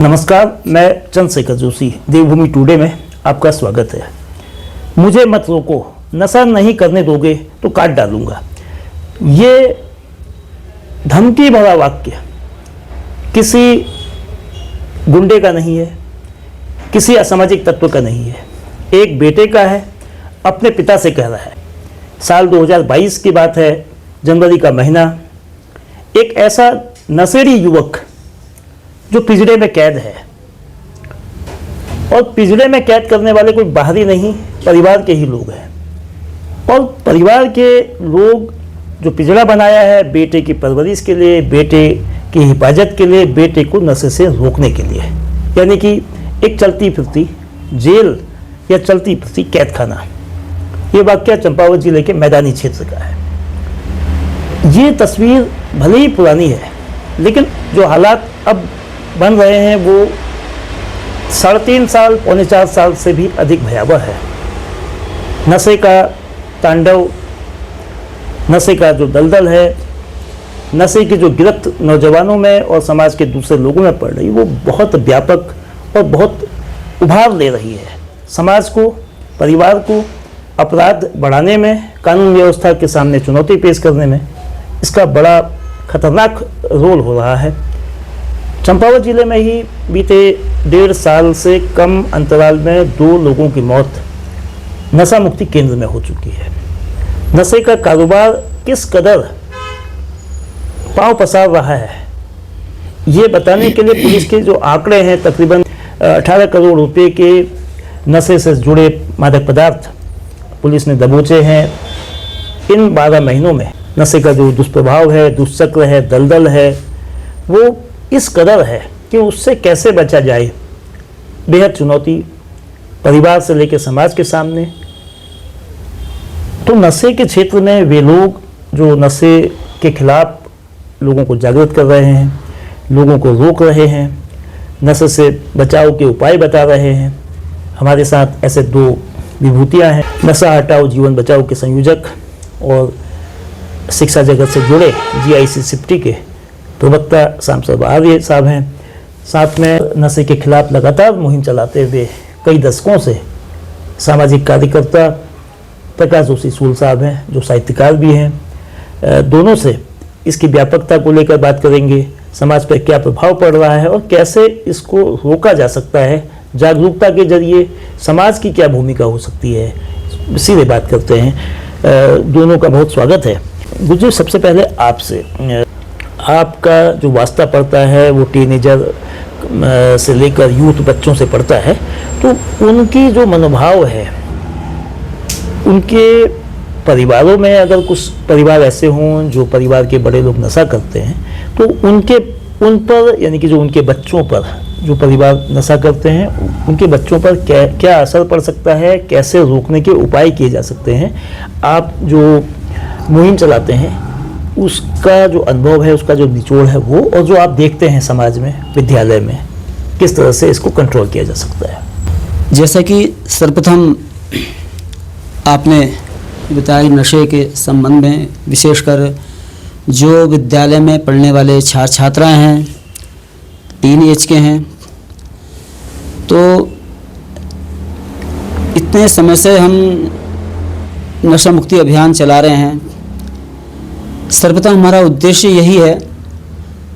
नमस्कार, मैं चंद्रशेखर जोशी। देवभूमि टुडे में आपका स्वागत है। मुझे मत रोको, नशा नहीं करने दोगे तो काट डालूंगा। ये धमकी भरा वाक्य किसी गुंडे का नहीं है, किसी असामाजिक तत्व का नहीं है, एक बेटे का है, अपने पिता से कह रहा है। साल 2022 की बात है, जनवरी का महीना। एक ऐसा नशेड़ी युवक जो पिंजरे में कैद है, और पिंजरे में कैद करने वाले कोई बाहरी नहीं, परिवार के ही लोग हैं। और परिवार के लोग जो पिंजरा बनाया है बेटे की परवरिश के लिए, बेटे की हिफाजत के लिए, बेटे को नशे से रोकने के लिए, यानी कि एक चलती फिरती जेल या चलती फिरती कैद खाना। ये वाकया चंपावत जिले के मैदानी क्षेत्र का है। ये तस्वीर भले ही पुरानी है, लेकिन जो हालात अब बन रहे हैं वो 3.5 साल, पौने 4 साल से भी अधिक भयावह है। नशे का तांडव, नशे का जो दलदल है, नशे की जो गिरफ्त नौजवानों में और समाज के दूसरे लोगों में पड़ रही, वो बहुत व्यापक और बहुत उभार ले रही है। समाज को, परिवार को अपराध बढ़ाने में, कानून व्यवस्था के सामने चुनौती पेश करने में इसका बड़ा खतरनाक रोल हो रहा है। चंपावत जिले में ही बीते 1.5 साल से कम अंतराल में 2 लोगों की मौत नशा मुक्ति केंद्र में हो चुकी है। नशे का कारोबार किस कदर पांव पसार रहा है, ये बताने के लिए पुलिस के जो आंकड़े हैं, तकरीबन 18 करोड़ रुपए के नशे से जुड़े मादक पदार्थ पुलिस ने दबोचे हैं। इन 12 महीनों में नशे का जो दुष्प्रभाव है, दुष्चक्र है, दलदल है, वो इस कदर है कि उससे कैसे बचा जाए, बेहद चुनौती परिवार से लेकर समाज के सामने। तो नशे के क्षेत्र में वे लोग जो नशे के खिलाफ लोगों को जागृत कर रहे हैं, लोगों को रोक रहे हैं, नशे से बचाव के उपाय बता रहे हैं। हमारे साथ ऐसे 2 विभूतियाँ हैं, नशा हटाओ जीवन बचाओ के संयोजक और शिक्षा जगत से जुड़े GIC सिप्टी के प्रवक्ता सांसद आर्य साहब हैं। साथ में नशे के खिलाफ लगातार मुहिम चलाते हुए कई दशकों से सामाजिक कार्यकर्ता प्रकाश जोशी सूल साहब हैं, जो साहित्यकार भी हैं। दोनों से इसकी व्यापकता को लेकर बात करेंगे, समाज पर क्या प्रभाव पड़ रहा है और कैसे इसको रोका जा सकता है, जागरूकता के जरिए समाज की क्या भूमिका हो सकती है, सीधे बात करते हैं। दोनों का बहुत स्वागत है। गुरु, सबसे पहले आपसे, आपका जो वास्ता पड़ता है वो टीनेजर से लेकर यूथ बच्चों से पड़ता है, तो उनकी जो मनोभाव है, उनके परिवारों में अगर कुछ परिवार ऐसे हों जो परिवार के बड़े लोग नशा करते हैं, तो उन पर, यानी कि जो उनके बच्चों पर, जो परिवार नशा करते हैं, उनके बच्चों पर क्या असर पड़ सकता है, कैसे रोकने के उपाय किए जा सकते हैं। आप जो मुहिम चलाते हैं उसका जो अनुभव है, उसका जो निचोड़ है वो, और जो आप देखते हैं समाज में, विद्यालय में, किस तरह से इसको कंट्रोल किया जा सकता है। जैसा कि सर्वप्रथम आपने बताया, नशे के संबंध में विशेषकर जो विद्यालय में पढ़ने वाले छात्र छात्राएं हैं, टीन एज के हैं, तो इतने समय से हम नशा मुक्ति अभियान चला रहे हैं। सर्वप्रथम हमारा उद्देश्य यही है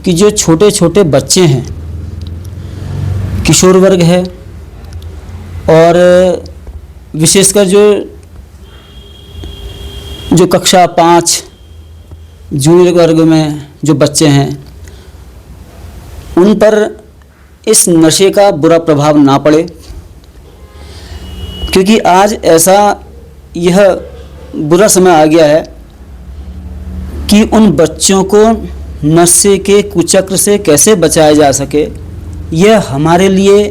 कि जो छोटे छोटे बच्चे हैं, किशोर वर्ग है, और विशेषकर जो कक्षा 5 जूनियर वर्ग में जो बच्चे हैं, उन पर इस नशे का बुरा प्रभाव ना पड़े, क्योंकि आज ऐसा यह बुरा समय आ गया है कि उन बच्चों को नशे के कुचक्र से कैसे बचाया जा सके, यह हमारे लिए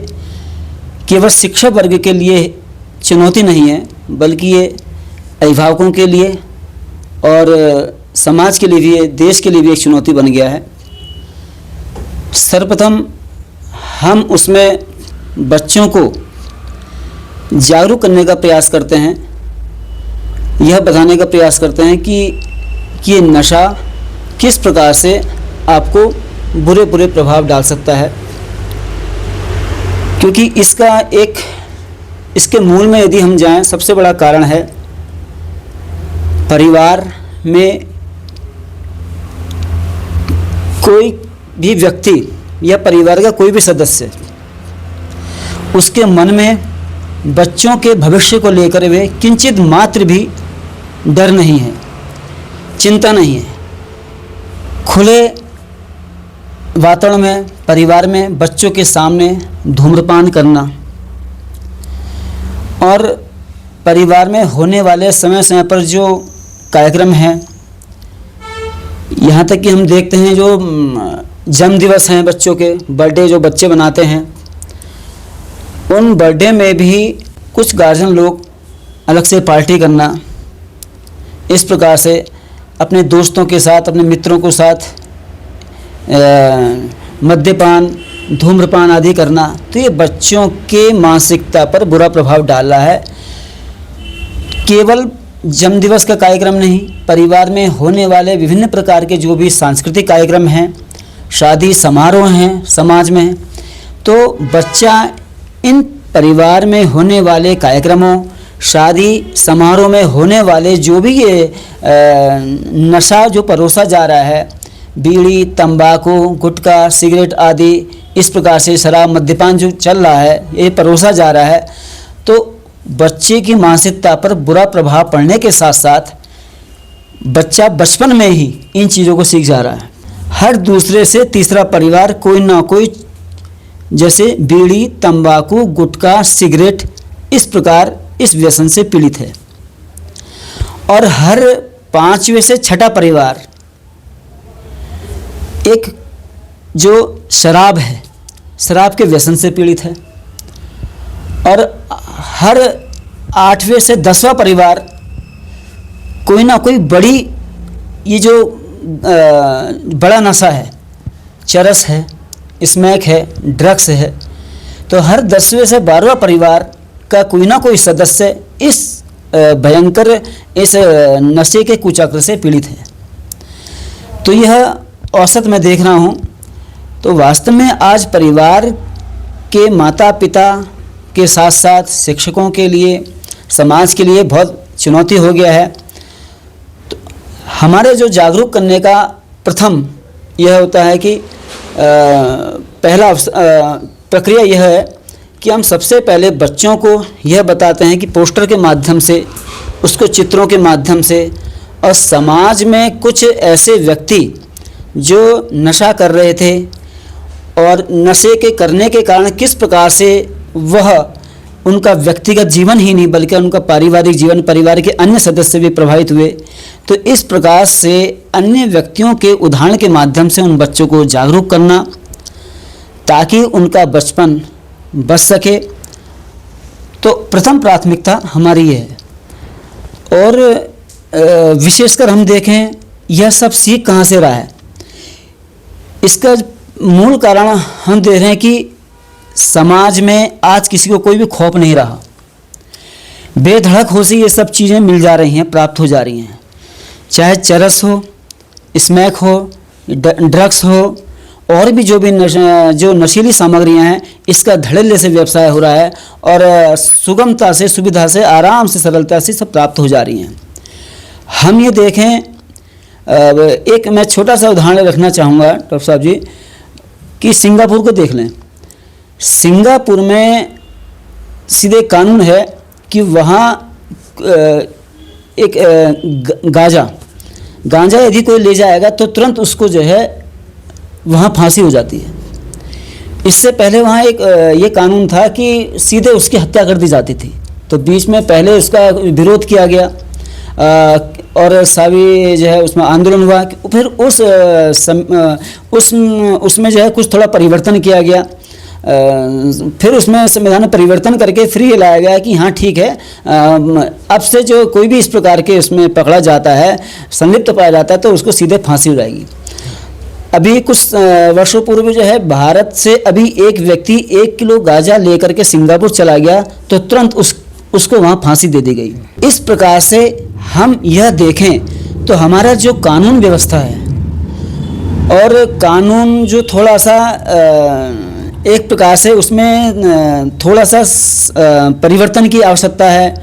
केवल शिक्षक वर्ग के लिए चुनौती नहीं है, बल्कि ये अभिभावकों के लिए और समाज के लिए भी, देश के लिए भी एक चुनौती बन गया है। सर्वप्रथम हम उसमें बच्चों को जागरूक करने का प्रयास करते हैं, यह बताने का प्रयास करते हैं कि ये नशा किस प्रकार से आपको बुरे बुरे प्रभाव डाल सकता है। क्योंकि इसके मूल में यदि हम जाएं, सबसे बड़ा कारण है परिवार में कोई भी व्यक्ति या परिवार का कोई भी सदस्य, उसके मन में बच्चों के भविष्य को लेकर वे किंचित मात्र भी डर नहीं है, चिंता नहीं है। खुले वातावरण में परिवार में बच्चों के सामने धूम्रपान करना और परिवार में होने वाले समय समय पर जो कार्यक्रम हैं, यहाँ तक कि हम देखते हैं जो जन्म दिवस हैं बच्चों के, बर्थडे जो बच्चे बनाते हैं, उन बर्थडे में भी कुछ गार्जियन लोग अलग से पार्टी करना, इस प्रकार से अपने दोस्तों के साथ, अपने मित्रों के साथ मद्यपान, धूम्रपान आदि करना, तो ये बच्चों के मानसिकता पर बुरा प्रभाव डाल रहा है। केवल जन्मदिवस का कार्यक्रम नहीं, परिवार में होने वाले विभिन्न प्रकार के जो भी सांस्कृतिक कार्यक्रम हैं, शादी समारोह हैं समाज में, तो बच्चा इन परिवार में होने वाले कार्यक्रमों, शादी समारोह में होने वाले जो भी ये नशा जो परोसा जा रहा है, बीड़ी, तंबाकू, गुटखा, सिगरेट आदि, इस प्रकार से शराब, मद्यपान जो चल रहा है, ये परोसा जा रहा है, तो बच्चे की मानसिकता पर बुरा प्रभाव पड़ने के साथ साथ बच्चा बचपन में ही इन चीज़ों को सीख जा रहा है। हर दूसरे से तीसरा परिवार कोई ना कोई जैसे बीड़ी, तंबाकू, गुटखा, सिगरेट, इस प्रकार इस व्यसन से पीड़ित है। और हर पांचवें से छठा परिवार एक जो शराब है, शराब के व्यसन से पीड़ित है। और हर 8वें से 10वां परिवार कोई ना कोई बड़ी, ये जो बड़ा नशा है, चरस है, स्मैक है, ड्रग्स है, तो हर 10वें से 12वां परिवार का कोई ना कोई सदस्य इस भयंकर इस नशे के कुचक्र से पीड़ित है। तो यह औसत मैं देख रहा हूँ। तो वास्तव में आज परिवार के माता पिता के साथ साथ शिक्षकों के लिए, समाज के लिए बहुत चुनौती हो गया है। तो हमारे जो जागरूक करने का प्रथम यह होता है कि पहला प्रक्रिया यह है कि हम सबसे पहले बच्चों को यह बताते हैं कि पोस्टर के माध्यम से, उसको चित्रों के माध्यम से, और समाज में कुछ ऐसे व्यक्ति जो नशा कर रहे थे और नशे के करने के कारण किस प्रकार से वह उनका व्यक्तिगत जीवन ही नहीं बल्कि उनका पारिवारिक जीवन, परिवार के अन्य सदस्य भी प्रभावित हुए। तो इस प्रकार से अन्य व्यक्तियों के उदाहरण के माध्यम से उन बच्चों को जागरूक करना ताकि उनका बचपन बच सके, तो प्रथम प्राथमिकता हमारी ये है। और विशेषकर हम देखें यह सब सीख कहाँ से रहा है, इसका मूल कारण हम देख रहे हैं कि समाज में आज किसी को कोई भी खौफ नहीं रहा। बेधड़क हो से ये सब चीज़ें मिल जा रही हैं, प्राप्त हो जा रही हैं, चाहे चरस हो, स्मैक हो, ड्रग्स हो, और भी जो भी जो नशीली सामग्रियां हैं, इसका धड़ल्ले से व्यवसाय हो रहा है और सुगमता से, सुविधा से, आराम से, सरलता से सब प्राप्त हो जा रही हैं। हम ये देखें, एक मैं छोटा सा उदाहरण रखना चाहूँगा डॉक्टर साहब जी, कि सिंगापुर को देख लें। सिंगापुर में सीधे कानून है कि वहाँ एक गांजा यदि कोई ले जाएगा तो तुरंत उसको जो है वहाँ फांसी हो जाती है। इससे पहले वहाँ एक ये कानून था कि सीधे उसकी हत्या कर दी जाती थी। तो बीच में पहले उसका विरोध किया गया और सभी जो है उसमें आंदोलन हुआ। फिर उसमें जो है कुछ थोड़ा परिवर्तन किया गया। फिर उसमें संविधान में परिवर्तन करके फिर ये लाया गया कि हाँ ठीक है, अब से जो कोई भी इस प्रकार के उसमें पकड़ा जाता है, संलिप्त पाया जाता है, तो उसको सीधे फांसी हो जाएगी। अभी कुछ वर्षों पूर्व जो है भारत से अभी एक व्यक्ति 1 किलो गांजा लेकर के सिंगापुर चला गया तो तुरंत उसको वहाँ फांसी दे दी गई। इस प्रकार से हम यह देखें तो हमारा जो कानून व्यवस्था है और कानून जो थोड़ा सा एक प्रकार से उसमें थोड़ा सा परिवर्तन की आवश्यकता है,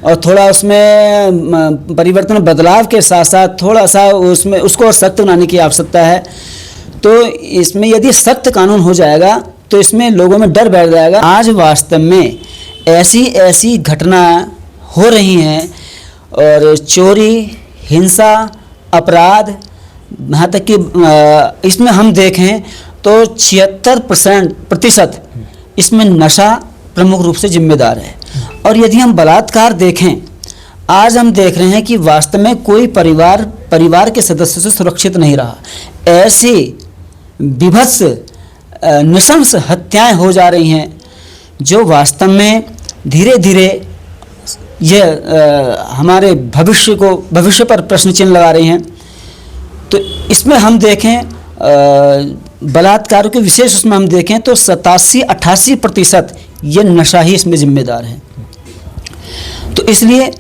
और थोड़ा उसमें परिवर्तन बदलाव के साथ साथ थोड़ा सा उसमें उसको और सख्त बनाने की आवश्यकता है। तो इसमें यदि सख्त कानून हो जाएगा तो इसमें लोगों में डर बैठ जाएगा। आज वास्तव में ऐसी ऐसी घटना हो रही हैं, और चोरी, हिंसा, अपराध, यहाँ तक कि इसमें हम देखें तो 76% इसमें नशा प्रमुख रूप से जिम्मेदार है। और यदि हम बलात्कार देखें, आज हम देख रहे हैं कि वास्तव में कोई परिवार के सदस्य से सुरक्षित नहीं रहा। ऐसी विभत्स नृशंस हत्याएं हो जा रही हैं जो वास्तव में धीरे धीरे ये हमारे भविष्य पर प्रश्न चिन्ह लगा रही हैं। तो इसमें हम देखें बलात्कारों के विशेष उसमें हम देखें तो 87-88% ये नशा ही इसमें जिम्मेदार है। तो इसलिए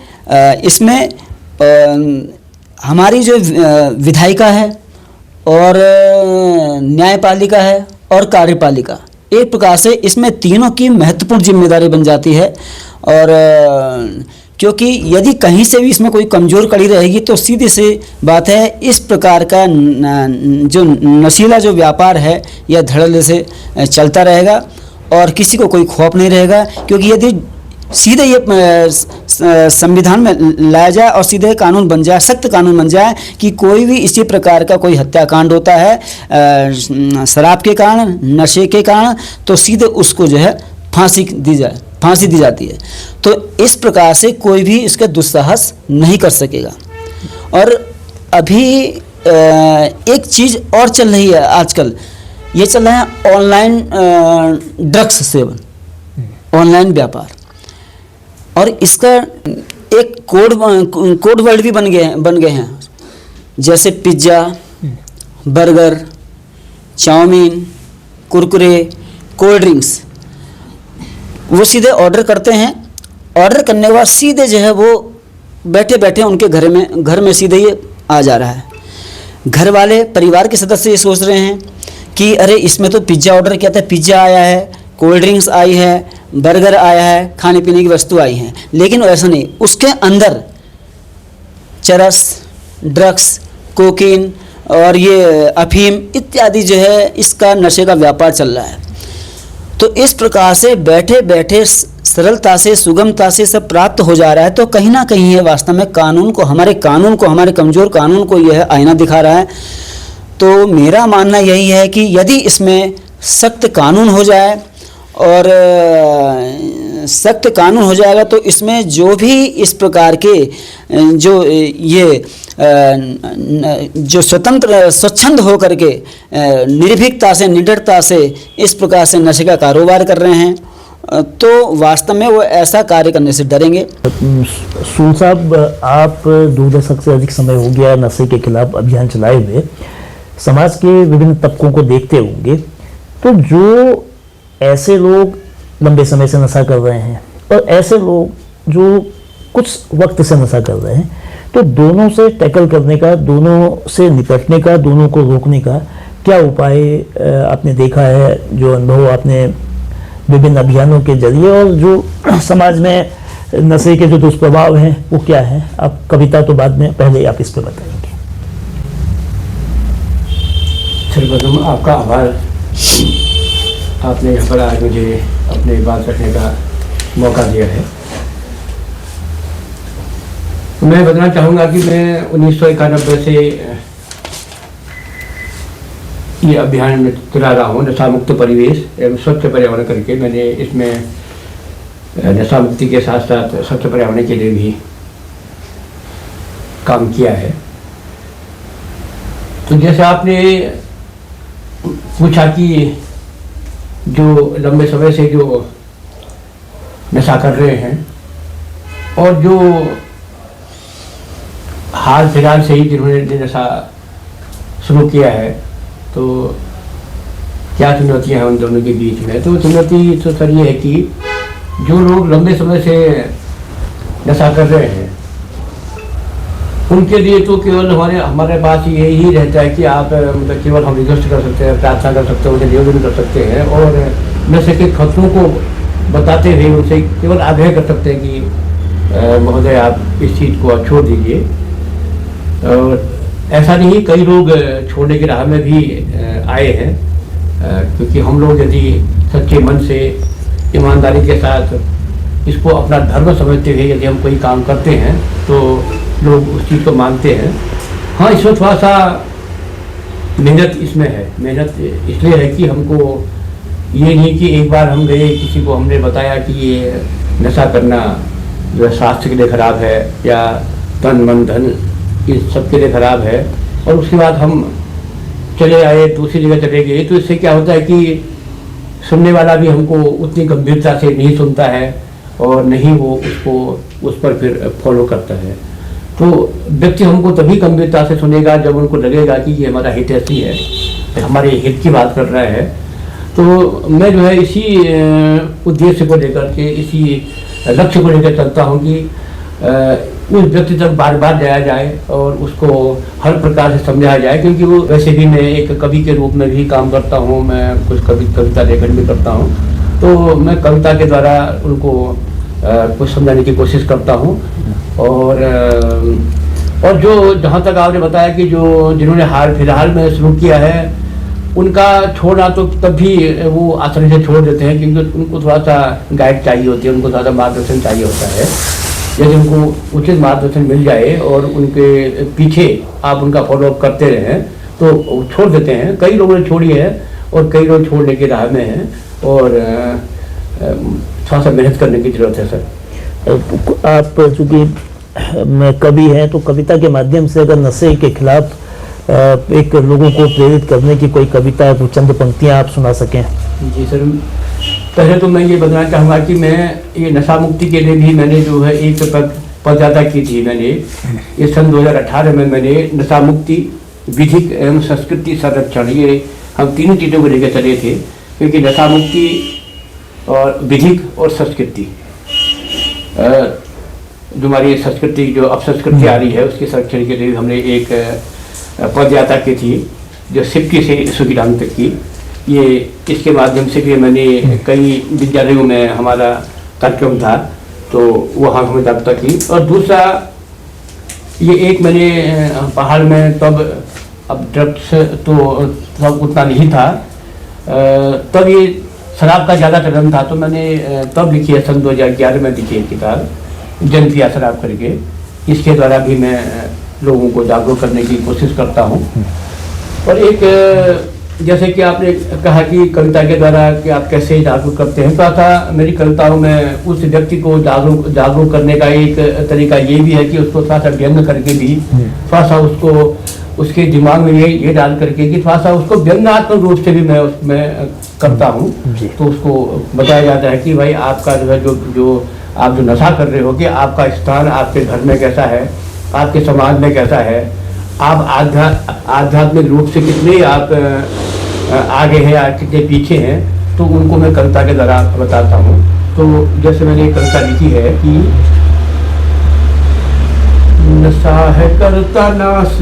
इसमें हमारी जो विधायिका है और न्यायपालिका है और कार्यपालिका, एक प्रकार से इसमें तीनों की महत्वपूर्ण जिम्मेदारी बन जाती है। और क्योंकि यदि कहीं से भी इसमें कोई कमज़ोर कड़ी रहेगी तो सीधी सी बात है, इस प्रकार का जो नशीला जो व्यापार है यह धड़ल्ले से चलता रहेगा और किसी को कोई खौफ नहीं रहेगा। क्योंकि यदि सीधे ये संविधान में लाया जाए और सीधे कानून बन जाए, सख्त कानून बन जाए कि कोई भी इसी प्रकार का कोई हत्याकांड होता है शराब के कारण, नशे के कारण, तो सीधे उसको जो है फांसी दी जाती है। तो इस प्रकार से कोई भी इसका दुस्साहस नहीं कर सकेगा। और अभी एक चीज़ और चल रही है आजकल, ये चल रहा है ऑनलाइन ड्रग्स सेवन, ऑनलाइन व्यापार, और इसका एक कोड वर्ड भी बन गए हैं। जैसे pizza, burger, chow mein, Kurkure, cold drinks, वो सीधे ऑर्डर करते हैं। ऑर्डर करने के बाद सीधे जो है वो बैठे बैठे उनके घर में सीधे ये आ जा रहा है। घर वाले, परिवार के सदस्य ये सोच रहे हैं कि अरे इसमें तो पिज्ज़ा ऑर्डर किया था, पिज्ज़ा आया है, कोल्ड ड्रिंक्स आई है, बर्गर आया है, खाने पीने की वस्तु आई हैं। लेकिन ऐसा नहीं, उसके अंदर चरस, ड्रग्स, कोकीन और ये अफीम इत्यादि जो है इसका नशे का व्यापार चल रहा है। तो इस प्रकार से बैठे बैठे सरलता से, सुगमता से सब प्राप्त हो जा रहा है। तो कहीं ना कहीं ये वास्तव में हमारे कमज़ोर कानून को यह आईना दिखा रहा है। तो मेरा मानना यही है कि यदि इसमें सख्त कानून हो जाए और सख्त कानून हो जाएगा तो इसमें जो भी इस प्रकार के जो स्वच्छंद हो करके निर्भीकता से, निडरता से इस प्रकार से नशे का कारोबार कर रहे हैं, तो वास्तव में वो ऐसा कार्य करने से डरेंगे। सूल साहब, आप 2 दशक से अधिक समय हो गया नशे के खिलाफ अभियान चलाए हुए, समाज के विभिन्न तबकों को देखते होंगे। तो जो ऐसे लोग लंबे समय से नशा कर रहे हैं और ऐसे लोग जो कुछ वक्त से नशा कर रहे हैं, तो दोनों से टैकल करने का, दोनों से निपटने का, दोनों को रोकने का क्या उपाय आपने देखा है, जो अनुभव आपने विभिन्न अभियानों के जरिए, और जो समाज में नशे के जो दुष्प्रभाव हैं वो क्या है? आप कविता तो बाद में, पहले आप इस पर बताएंगे। सर्वप्रथम आपका आभार, आपने यहाँ पर आज मुझे अपनी बात रखने का मौका दिया है। मैं बताना चाहूँगा कि मैं 1991 से ये अभियान चला रहा हूँ, नशा मुक्त परिवेश एवं स्वच्छ पर्यावरण करके। मैंने इसमें नशा मुक्ति के साथ साथ स्वच्छ पर्यावरण के लिए भी काम किया है। तो जैसे आपने पूछा कि जो लंबे समय से जो नशा कर रहे हैं और जो हाल फिलहाल से ही जिन्होंने नशा शुरू किया है, तो क्या चुनौतियाँ हैं उन दोनों के बीच में? तो चुनौती तो सर ये है कि जो लोग लंबे समय से नशा कर रहे हैं उनके लिए तो केवल हमारे पास यही रहता है कि आप मतलब केवल हम रिक्वेस्ट कर सकते हैं, प्रार्थना कर सकते हैं, उन्हें निवेदन कर सकते हैं और नशे के खतरों को बताते हुए उनसे केवल आग्रह कर सकते हैं कि महोदय आप इस चीज़ को छोड़ दीजिए। और ऐसा नहीं, कई लोग छोड़ने की राह में भी आए हैं, क्योंकि हम लोग यदि सच्चे मन से ईमानदारी के साथ इसको अपना धर्म समझते हुए यदि हम कोई काम करते हैं तो लोग उस चीज़ को मानते हैं। हाँ, इसमें थोड़ा सा मेहनत इसमें है। मेहनत इसलिए है कि हमको ये नहीं कि एक बार हम गए, किसी को हमने बताया कि ये नशा करना जो है स्वास्थ्य के लिए खराब है या तन मन धन इस सब के लिए खराब है, और उसके बाद हम चले आए, दूसरी जगह चले गए, तो इससे क्या होता है कि सुनने वाला भी हमको उतनी गंभीरता से नहीं सुनता है और नहीं वो उसको उस पर फिर फॉलो करता है। तो व्यक्ति हमको तभी गंभीरता से सुनेगा जब उनको लगेगा कि ये हमारा हितैषी है, हमारे हित की बात कर रहा है। तो मैं जो है इसी उद्देश्य को लेकर के, इसी लक्ष्य को लेकर चलता हूँ कि उस व्यक्ति तक बार बार जाया जाए और उसको हर प्रकार से समझाया जाए, क्योंकि वो वैसे भी मैं एक कवि के रूप में भी काम करता हूँ, मैं कुछ कविता लेखन भी करता हूँ, तो मैं कविता के द्वारा उनको कुछ समझाने की कोशिश करता हूँ। और जो जहाँ तक आपने बताया कि जो जिन्होंने हाल फिलहाल में शुरू किया है उनका छोड़ना तो तब भी वो आसानी से छोड़ देते हैं, क्योंकि उनको थोड़ा सा गाइड चाहिए होती है, उनको थोड़ा सा मार्गदर्शन चाहिए होता है। यदि उनको उचित मार्गदर्शन मिल जाए और उनके पीछे आप उनका फॉलोअप करते रहें तो छोड़ देते हैं। कई लोगों ने छोड़ी है और कई लोग छोड़ने की राह में हैं, और थोड़ा सा मेहनत करने की जरूरत है सर। आप चूँकि कवि हैं तो कविता के माध्यम से अगर नशे के खिलाफ एक लोगों को प्रेरित करने की कोई कविता, कुछ चंद पंक्तियाँ आप सुना सकें। जी सर, पहले तो मैं ये बताना चाहूँगा कि मैं ये नशा मुक्ति के लिए भी मैंने जो है एक पदयात्रा की थी। मैंने ये सन 2018 में मैंने नशा मुक्ति, विधिक एवं संस्कृति संरक्षण, ये हम तीनों चीज़ों को लेकर चले थे, क्योंकि नशा मुक्ति और विधिक और संस्कृति, जो हमारी संस्कृति जो अपसंस्कृति आ रही है उसके संरक्षण के लिए हमने एक पदयात्रा की थी जो सिप्टी से सुखीधाम तक की। ये इसके माध्यम से भी मैंने कई विद्यालयों में हमारा कार्यक्रम था, तो वहाँ हमने जागरूकता की। और दूसरा ये एक मैंने पहाड़ में तब, अब ड्रग्स तो तब उतना नहीं था, तब ये शराब का ज़्यादा चलन था, तो मैंने तब लिखी है, सन 2011 में लिखी है किताब जन पिया शराब करके। इसके द्वारा भी मैं लोगों को जागरूक करने की कोशिश करता हूँ। और एक जैसे कि आपने कहा कि कविता के द्वारा कि आप कैसे जागरूक करते हैं, तो था मेरी कविताओं में उस व्यक्ति को जागरूक करने का एक तरीका ये भी है कि उसको थोड़ा सा व्यंग करके भी थोड़ा सा उसको उसके दिमाग में ये डाल करके कि थोड़ा सा उसको व्यंग्यात्मक रूप से भी मैं उसमें करता हूँ। तो उसको बताया जाता है कि भाई आपका जो है जो आप जो नशा कर रहे हो कि आपका स्थान आपके घर में कैसा है, आपके समाज में कैसा है, आप आध्यात्मिक रूप से कितने आप आगे हैं या कितने पीछे हैं, तो उनको मैं कविता के द्वारा बताता हूँ। तो जैसे मैंने कविता लिखी है कि नशा है करता नाश,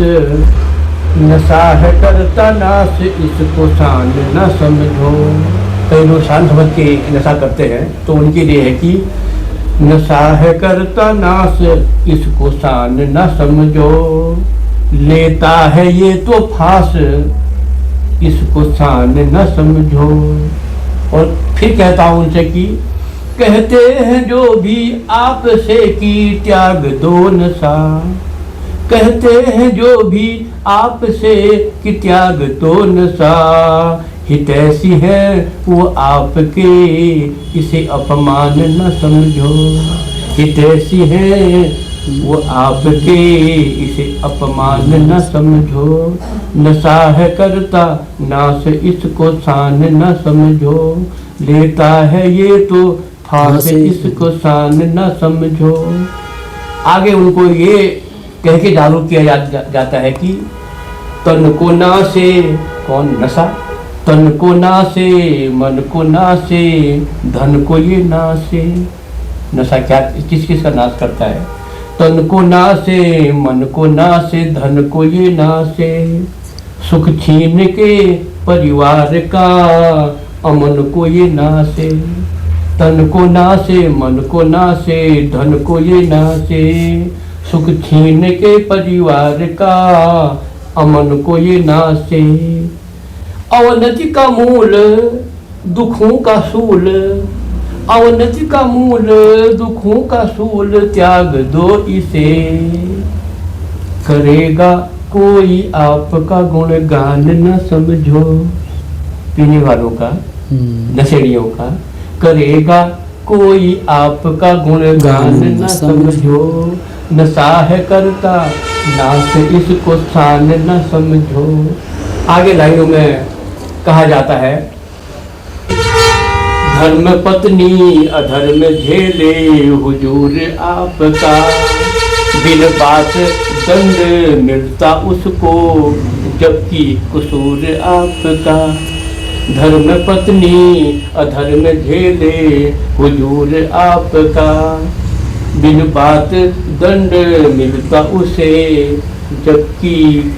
नशा है करता नाश, इसको शान न समझो। कई लोग शान समझ के नशा करते हैं, तो उनके लिए है कि नशा है करता नाश, इसको शान न समझो, लेता है ये तो फांस, इसको शान न समझो। और फिर कहता हूँ उनसे कि कहते हैं जो भी आपसे कि त्याग दो नशा, कहते हैं जो भी आपसे कि त्याग दो नशा, हितैषी है वो आपके इसे अपमान न समझो, हितैषी है वो आपके इसे अपमान न समझो, नशा है करता नाश, इसको शान न समझो, लेता है ये तो फांस, इसको शान न समझो। आगे उनको ये कह के जागरूक किया जाता है कि तन को नाशे कौन नशा, तन को नाशे मन को नाशे, धन को ये नाशे। नशा क्या किस किस का नाश करता है? तन को नाशे मन को नाशे, धन को ये नाशे, सुख छीन के परिवार का, अमन को ये नासे, तन को नासे, मन को नासे, धन को ये नासे, सुख छीन के परिवार का, अमन को ये नासे। अवनति का मूल दुखों का सूल, अवनति का मूल दुखों का सूल, त्याग दो इसे, करेगा कोई आपका गुणगान न समझो। पीने वालों का, नशेड़ियों का, करेगा कोई आपका गुणगान न समझो, नशा है करता नाश इसको शान न समझो। आगे लाइनों में कहा जाता है, धर्म पत्नी अधर्म झेले हुजूर आपका, बिन बात दंड मिलता उसको, जबकि कसूर आपका। धर्म पत्नी अधर्म झेले हुजूर आपका, बिन बात दंड मिलता उसे, जबकि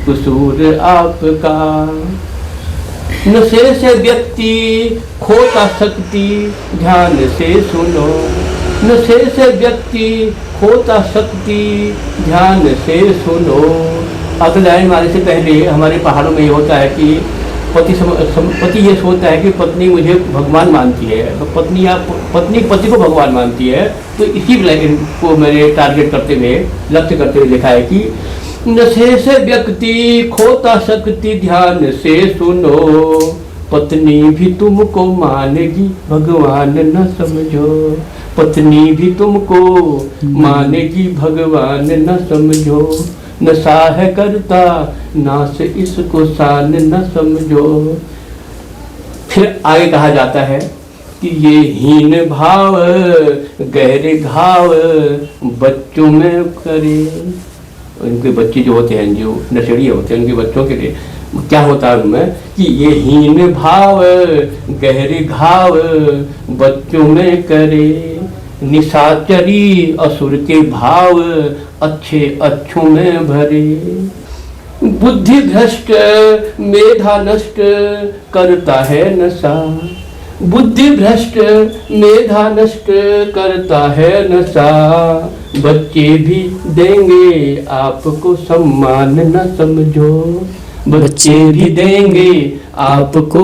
कसूर आपका। नशे से व्यक्ति खोता शक्ति, ध्यान से सुनो, नशे से व्यक्ति खोता शक्ति, ध्यान से सुनो। अगली लाइन मारने से पहले हमारे पहाड़ों में ये होता है कि पति ये सोचता है कि पत्नी मुझे भगवान मानती है, तो पत्नी पति को भगवान मानती है। तो इसी लाइन को मैंने टारगेट करते हुए, लक्ष्य करते हुए लिखा है कि नशे से व्यक्ति खोता शक्ति, ध्यान से सुनो, पत्नी भी तुमको मानेगी भगवान न समझो, पत्नी भी तुमको मानेगी भगवान न समझो, नशा है करता नाश इसको शान न समझो। फिर आगे कहा जाता है कि ये हीन भाव गहरे घाव बच्चों में करे। उनके बच्चे जो होते हैं, जो नशेड़ी होते हैं, उनके बच्चों के लिए क्या होता है उनमें कि ये हीन भाव गहरे घाव बच्चों में करे, निशाचरी असुर के भाव अच्छे अच्छों में भरे, बुद्धि भ्रष्ट मेधा नष्ट करता है नशा, बुद्धि भ्रष्ट मेधा नष्ट करता है नशा, बच्चे भी देंगे आपको सम्मान न समझो, बच्चे भी देंगे आपको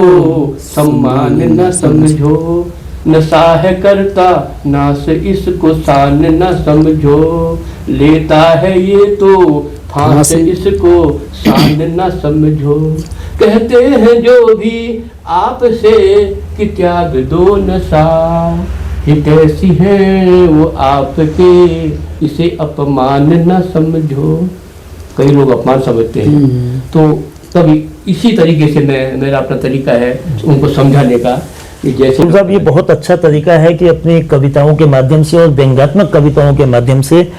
सम्मान न समझो, नशा है करता नाश इसको शान न समझो, लेता है ये तो फांस इसको शान न समझो, कहते हैं जो भी आपसे कि त्याग दो नशा, हित ऐसी है वो आपके इसे अपमान न समझो। कई लोग अपमान समझते हैं, तो तभी इसी तरीके से मेरा अपना तरीका है उनको समझाने का। जैसे साहब, ये बहुत अच्छा तरीका है कि अपनी कविताओं के माध्यम से और व्यंग्यात्मक कविताओं के माध्यम से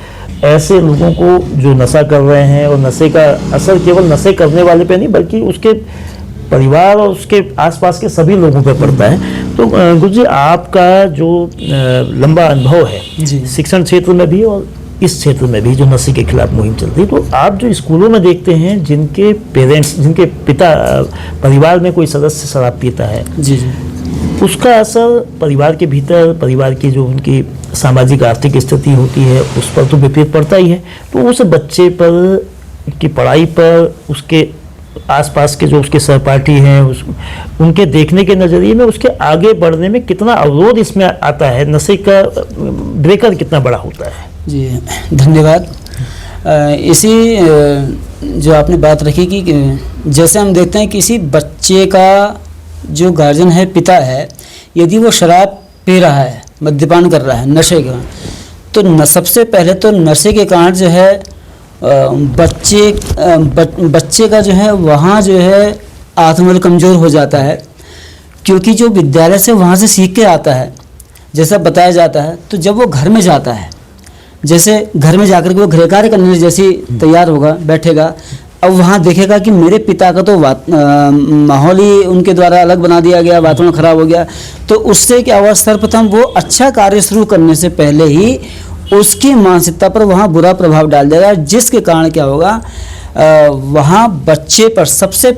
ऐसे लोगों को जो नशा कर रहे हैं, और नशे का असर केवल नशे करने वाले पे नहीं बल्कि उसके परिवार और उसके आसपास के सभी लोगों पे पड़ता है। तो गुरु जी, आपका जो लंबा अनुभव है शिक्षण क्षेत्र में भी और इस क्षेत्र में भी जो नशे के खिलाफ मुहिम चल रही है, तो आप जो स्कूलों में देखते हैं जिनके पेरेंट्स, जिनके पिता परिवार में कोई सदस्य शराब पीता है, जी जी, उसका असर परिवार के भीतर, परिवार की जो उनकी सामाजिक आर्थिक स्थिति होती है उस पर तो विपरीत पड़ता ही है। तो उस बच्चे पर की पढ़ाई पर, उसके आसपास के जो उसके सहपाठी हैं, उनके देखने के नज़रिए में उसके आगे बढ़ने में कितना अवरोध इसमें आता है, नशे का ब्रेकर कितना बड़ा होता है। जी धन्यवाद। इसी जो आपने बात रखी कि जैसे हम देखते हैं किसी बच्चे का जो गार्जियन है, पिता है, यदि वो शराब पी रहा है, मद्यपान कर रहा है, नशे का, तो सबसे पहले तो नशे के कारण जो है बच्चे का जो है वहाँ जो है आत्मबल कमज़ोर हो जाता है, क्योंकि जो विद्यालय से वहाँ से सीख के आता है, जैसा बताया जाता है, तो जब वो घर में जाता है, जैसे घर में जाकर के वो गृह कार्य करने जैसी तैयार होगा, बैठेगा, अब वहाँ देखेगा कि मेरे पिता का तो माहौल ही उनके द्वारा अलग बना दिया गया, वातावरण खराब हो गया, तो उससे क्या हुआ, सर्वप्रथम वो अच्छा कार्य शुरू करने से पहले ही उसकी मानसिकता पर वहाँ बुरा प्रभाव डाल देगा, जिसके कारण क्या होगा, वहाँ बच्चे पर सबसे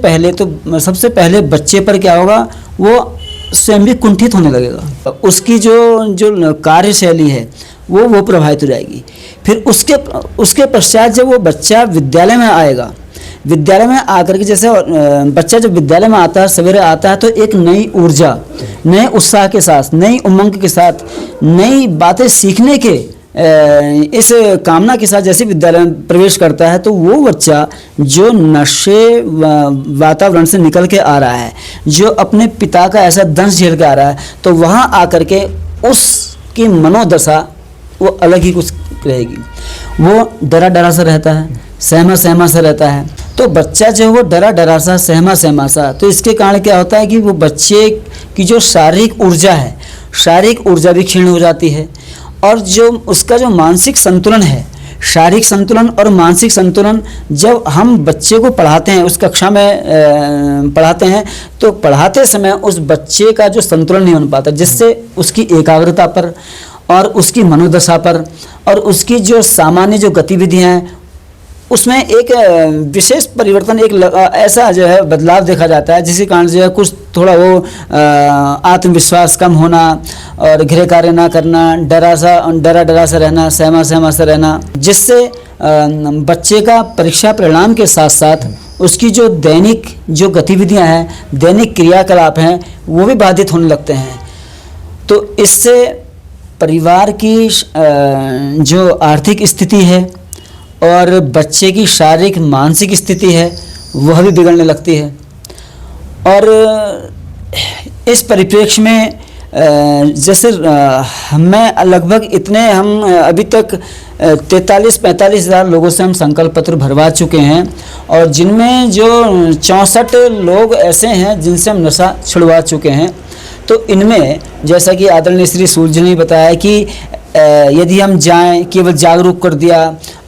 पहले बच्चे पर क्या होगा, वो स्वयं भी कुंठित होने लगेगा, उसकी जो कार्यशैली है वो प्रभावित हो जाएगी। फिर उसके पश्चात जब वो बच्चा विद्यालय में आएगा, विद्यालय में आकर के जैसे बच्चा जब विद्यालय में आता है, सवेरे आता है, तो एक नई ऊर्जा, नए उत्साह के साथ, नई उमंग के साथ, नई बातें सीखने के इस कामना के साथ जैसे विद्यालय में प्रवेश करता है, तो वो बच्चा जो नशे वातावरण से निकल के आ रहा है, जो अपने पिता का ऐसा दंश झेल के आ रहा है, तो वहाँ आकर के उसकी मनोदशा वो अलग ही कुछ रहेगी। वो डरा डरा सा रहता है, सहमा सहमा सा रहता है। तो बच्चा जो है वो डरा डरा सा, सहमा सहमा सा, तो इसके कारण क्या होता है कि वो बच्चे की जो शारीरिक ऊर्जा है, शारीरिक ऊर्जा भी क्षीण हो जाती है, और जो उसका जो मानसिक संतुलन है, शारीरिक संतुलन और मानसिक संतुलन, जब हम बच्चे को पढ़ाते हैं, उस कक्षा में पढ़ाते हैं, तो पढ़ाते समय उस बच्चे का जो संतुलन नहीं हो पाता, जिससे उसकी एकाग्रता पर और उसकी मनोदशा पर और उसकी जो सामान्य जो गतिविधियाँ हैं उसमें एक विशेष परिवर्तन, एक ऐसा जो है बदलाव देखा जाता है, जिसके कारण जो है कुछ थोड़ा वो आत्मविश्वास कम होना और गृह कार्य ना करना, डरा डरा सा रहना, सहमा सहमा सा रहना, जिससे बच्चे का परीक्षा परिणाम के साथ साथ उसकी जो दैनिक जो गतिविधियां हैं, दैनिक क्रियाकलाप हैं, वो भी बाधित होने लगते हैं। तो इससे परिवार की जो आर्थिक स्थिति है और बच्चे की शारीरिक मानसिक स्थिति है वह भी बिगड़ने लगती है। और इस परिप्रेक्ष्य में जैसे मैं लगभग इतने हम अभी तक 43-45 हज़ार लोगों से हम संकल्प पत्र भरवा चुके हैं, और जिनमें जो 64 लोग ऐसे हैं जिनसे हम नशा छुड़वा चुके हैं। तो इनमें जैसा कि आदरणीय श्री सूर्य जी ने बताया कि यदि हम जाएं, केवल जागरूक कर दिया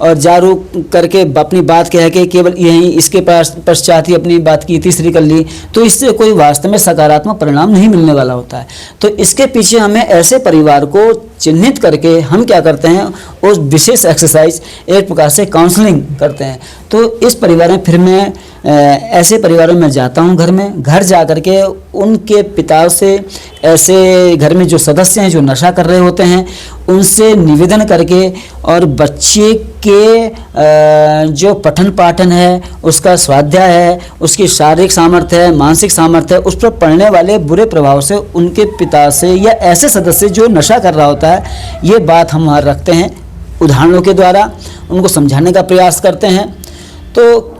और जागरूक करके अपनी बात कह के केवल यहीं इसके पश्चात ही अपनी बात की तीसरी कर ली, तो इससे कोई वास्तव में सकारात्मक परिणाम नहीं मिलने वाला होता है। तो इसके पीछे हमें ऐसे परिवार को चिन्हित करके हम क्या करते हैं, उस विशेष एक्सरसाइज एक प्रकार से काउंसलिंग करते हैं। तो इस परिवार में फिर मैं ऐसे परिवारों में जाता हूं, घर जा कर के उनके पिता से, ऐसे घर में जो सदस्य हैं जो नशा कर रहे होते हैं, उनसे निवेदन करके और बच्चे के जो पठन पाठन है, उसका स्वाध्याय है, उसकी शारीरिक सामर्थ्य है, मानसिक सामर्थ्य है, उस पर पड़ने वाले बुरे प्रभाव से उनके पिता से या ऐसे सदस्य जो नशा कर रहा होता है, ये बात हम वहाँ रखते हैं, उदाहरणों के द्वारा उनको समझाने का प्रयास करते हैं। तो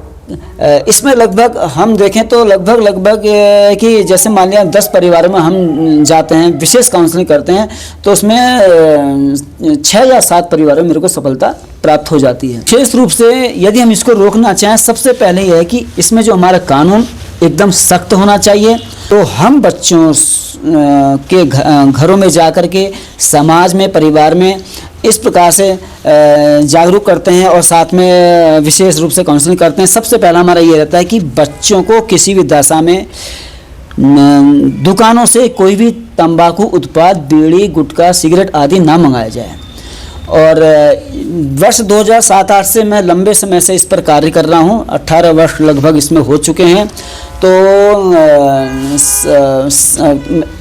इसमें लगभग हम देखें तो लगभग कि जैसे मान लिया 10 परिवारों में हम जाते हैं, विशेष काउंसलिंग करते हैं, तो उसमें 6 या 7 परिवारों में मेरे को सफलता प्राप्त हो जाती है। विशेष रूप से यदि हम इसको रोकना चाहें, सबसे पहले यह है कि इसमें जो हमारा कानून एकदम सख्त होना चाहिए। तो हम बच्चों के घरों में जाकर के समाज में, परिवार में इस प्रकार से जागरूक करते हैं और साथ में विशेष रूप से काउंसलिंग करते हैं। सबसे पहला हमारा ये रहता है कि बच्चों को किसी भी दशा में दुकानों से कोई भी तंबाकू उत्पाद, बीड़ी, गुटखा, सिगरेट आदि ना मंगाया जाए। और वर्ष 2007-8 से मैं लंबे समय से इस पर कार्य कर रहा हूँ, 18 वर्ष लगभग इसमें हो चुके हैं। तो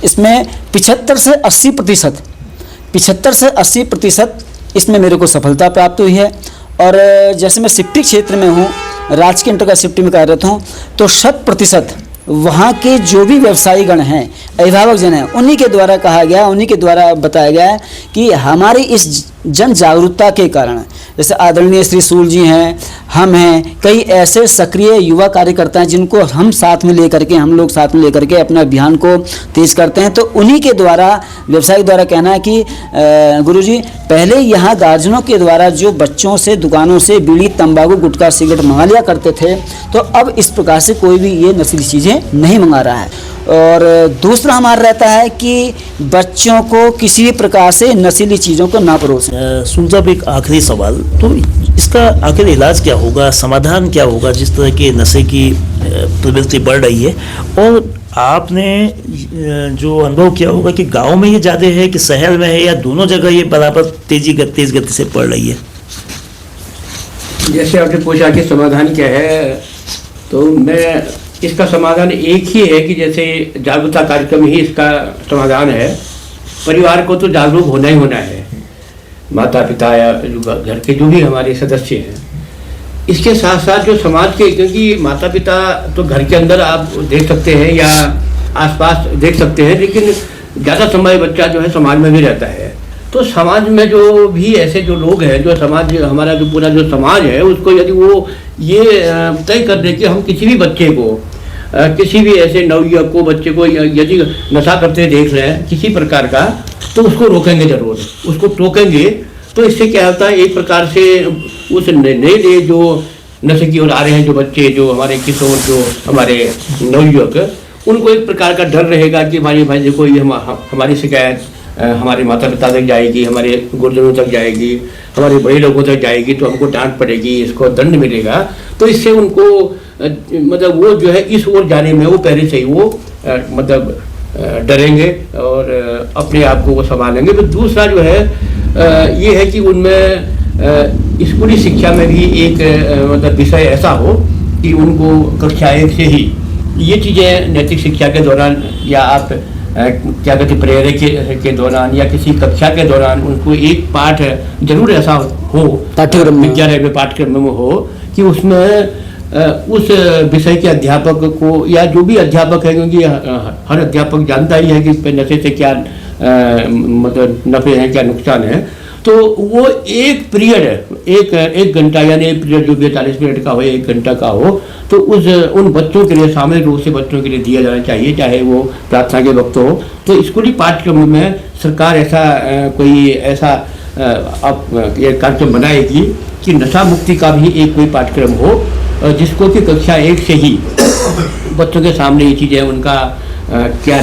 इसमें 75 से 80% इसमें मेरे को सफलता प्राप्त हुई है। और जैसे मैं सिफ्टी क्षेत्र में हूँ, राजकीय इंटर का सिफ्टी में कार्यरत हूँ, तो 100% वहाँ के जो भी व्यवसायी गण हैं, अभिभावक जन हैं, उन्हीं के द्वारा कहा गया, उन्हीं के द्वारा बताया गया है कि हमारी इस जन जागरूकता के कारण, जैसे आदरणीय श्री सूर्य जी हैं, हम हैं, कई ऐसे सक्रिय युवा कार्यकर्ता हैं जिनको हम लोग साथ में लेकर के अपने अभियान को तेज करते हैं। तो उन्हीं के द्वारा, व्यवसायी द्वारा कहना है कि गुरुजी, पहले यहाँ गार्जियनों के द्वारा जो बच्चों से दुकानों से बीड़ी, तंबाकू, गुटखा, सिगरेट मंगा लिया करते थे, तो अब इस प्रकार से कोई भी ये नशीली चीज़ें नहीं मंगा रहा है। और दूसरा हमारा रहता है कि बच्चों को किसी भी प्रकार से नशीली चीज़ों को ना परोसें। सुनजब एक आखिरी सवाल, तो इसका आखिर इलाज क्या होगा, समाधान क्या होगा जिस तरह के नशे की प्रवृत्ति बढ़ रही है? और आपने जो अनुभव किया होगा कि गांव में ये ज़्यादा है कि शहर में है, या दोनों जगह ये बराबर तेज गति से बढ़ रही है? जैसे आपने पूछा कि समाधान क्या है, तो मैं इसका समाधान एक ही है कि जैसे जागरूकता कार्यक्रम ही इसका समाधान है। परिवार को तो जागरूक होना ही होना है, माता पिता या जो घर के जो भी हमारे सदस्य हैं। इसके साथ साथ जो समाज के, क्योंकि माता पिता तो घर के अंदर आप देख सकते हैं या आसपास देख सकते हैं, लेकिन ज़्यादा समय बच्चा जो है समाज में भी रहता है। तो समाज में जो भी ऐसे जो लोग हैं, जो समाज हमारा जो पूरा जो समाज है, उसको यदि वो ये तय कर दे कि हम किसी भी बच्चे को, किसी भी ऐसे नवयुवक को, बच्चे को यदि नशा करते देख रहे हैं किसी प्रकार का, तो उसको रोकेंगे जरूर, उसको टोकेंगे। तो इससे क्या होता है, एक प्रकार से उस नए जो नशे की ओर आ रहे हैं जो बच्चे, जो हमारे किशोर, जो हमारे नवयुवक, उनको एक प्रकार का डर रहेगा कि हमारी भाई देखो ये हमारी शिकायत हमारे माता पिता तक जाएगी, हमारे गुरुजनों तक जाएगी, हमारे बड़े लोगों तक जाएगी, तो हमको डांट पड़ेगी, इसको दंड मिलेगा। तो इससे उनको मतलब वो जो है इस ओर जाने में वो पहले से ही वो मतलब डरेंगे और अपने आप को वो संभालेंगे। तो दूसरा जो है ये है कि उनमें स्कूली शिक्षा में भी एक मतलब विषय ऐसा हो कि उनको कक्षा 1 से ही ये चीज़ें नैतिक शिक्षा के दौरान, या आप क्या कहते हैं प्रेरक के दौरान, या किसी कक्षा के दौरान उनको एक पाठ जरूर ऐसा हो पाठ्यक्रम विद्यालय में पाठ्यक्रम में हो कि उसमें उस विषय के अध्यापक को, या जो भी अध्यापक है, क्योंकि हर अध्यापक जानता ही है कि नशे से क्या मतलब नफे हैं, क्या नुकसान है। तो वो एक पीरियड, एक घंटा, यानी एक पीरियड जो 42 मिनट का हो, 1 घंटा का हो, तो उन बच्चों के लिए, सामूहिक रूप से बच्चों के लिए दिया जाना चाहिए, चाहे वो प्रार्थना के वक्त हो। तो स्कूली पाठ्यक्रम में सरकार ऐसा कोई ऐसा ये कार्यक्रम बनाएगी कि नशा मुक्ति का भी एक कोई पाठ्यक्रम हो, जिसको कि कक्षा 1 से ही बच्चों के सामने ये चीज़ें, उनका क्या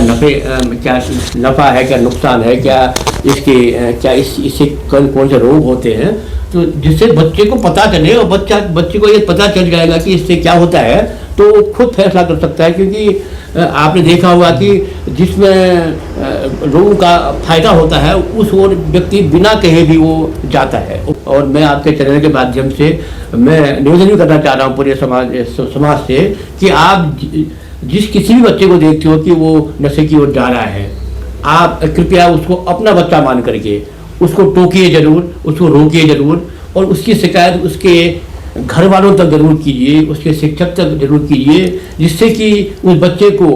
क्या नफ़ा है, क्या नुकसान है, क्या इसके क्या इससे कौन से रोग होते हैं, तो जिससे बच्चे को पता चले और बच्चे को ये पता चल जाएगा कि इससे क्या होता है, तो वो खुद फैसला कर सकता है। क्योंकि आपने देखा होगा कि जिसमें लोगों का फायदा होता है उस ओर व्यक्ति बिना कहे भी वो जाता है। और मैं आपके चैनल के माध्यम से मैं निवेदन भी करना चाह रहा हूँ पूरे समाज से कि आप जिस किसी भी बच्चे को देखते हो कि वो नशे की ओर जा रहा है, आप कृपया उसको अपना बच्चा मान करके उसको टोकिए जरूर, उसको रोकिए जरूर, और उसकी शिकायत उसके घर वालों तक जरूर कीजिए, उसके शिक्षक तक जरूर कीजिए, जिससे कि उस बच्चे को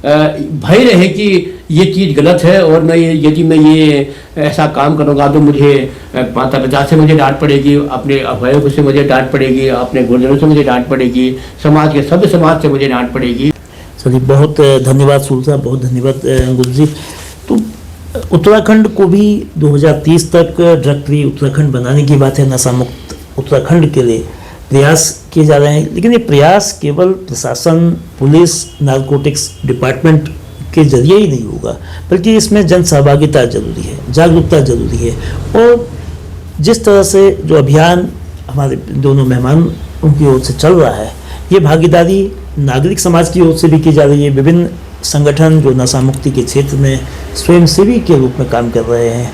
भय रहे कि ये चीज़ गलत है और मैं यदि मैं ये ऐसा काम करूँगा तो मुझे माता पिता से मुझे डांट पड़ेगी, अपने अभिभावकों से मुझे डांट पड़ेगी, अपने गुरुजनों से मुझे डांट पड़ेगी, समाज के सभ्य समाज से मुझे डांट पड़ेगी। चलिए, बहुत धन्यवाद सूल साहब, बहुत धन्यवाद गुरु जी। तो उत्तराखंड को भी 2030 तक ड्रग फ्री उत्तराखंड बनाने की बात है, नशा मुक्त उत्तराखंड के लिए प्रयास किए जा रहे हैं। लेकिन ये प्रयास केवल प्रशासन, पुलिस, नारकोटिक्स डिपार्टमेंट के जरिए ही नहीं होगा, बल्कि इसमें जन सहभागिता जरूरी है, जागरूकता जरूरी है। और जिस तरह से जो अभियान हमारे दोनों मेहमानों की ओर से चल रहा है, ये भागीदारी नागरिक समाज की ओर से भी की जा रही है। विभिन्न संगठन जो नशा मुक्ति के क्षेत्र में स्वयंसेवी के रूप में काम कर रहे हैं,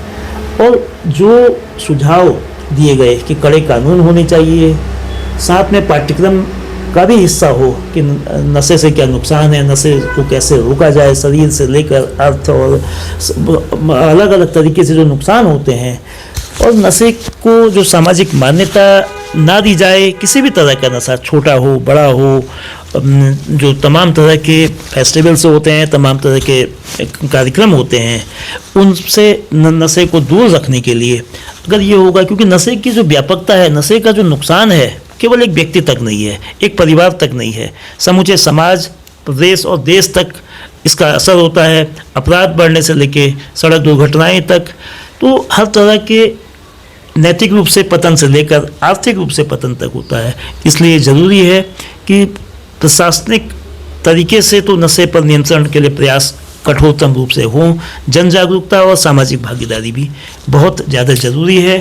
और जो सुझाव दिए गए कि कड़े कानून होने चाहिए, साथ में पाठ्यक्रम का भी हिस्सा हो कि नशे से क्या नुकसान है, नशे को कैसे रोका जाए, शरीर से लेकर अर्थ और अलग अलग तरीके से जो नुकसान होते हैं, और नशे को जो सामाजिक मान्यता ना दी जाए, किसी भी तरह का नशा, छोटा हो बड़ा हो, जो तमाम तरह के फेस्टिवल्स होते हैं, तमाम तरह के कार्यक्रम होते हैं, उनसे नशे को दूर रखने के लिए अगर ये होगा, क्योंकि नशे की जो व्यापकता है, नशे का जो नुकसान है, केवल एक व्यक्ति तक नहीं है, एक परिवार तक नहीं है, समूचे समाज, प्रदेश और देश तक इसका असर होता है। अपराध बढ़ने से लेके सड़क दुर्घटनाएं तक, तो हर तरह के नैतिक रूप से पतन से लेकर आर्थिक रूप से पतन तक होता है। इसलिए ज़रूरी है कि प्रशासनिक तरीके से तो नशे पर नियंत्रण के लिए प्रयास कठोरतम रूप से हों। जन जागरूकता और सामाजिक भागीदारी भी बहुत ज़्यादा ज़रूरी है।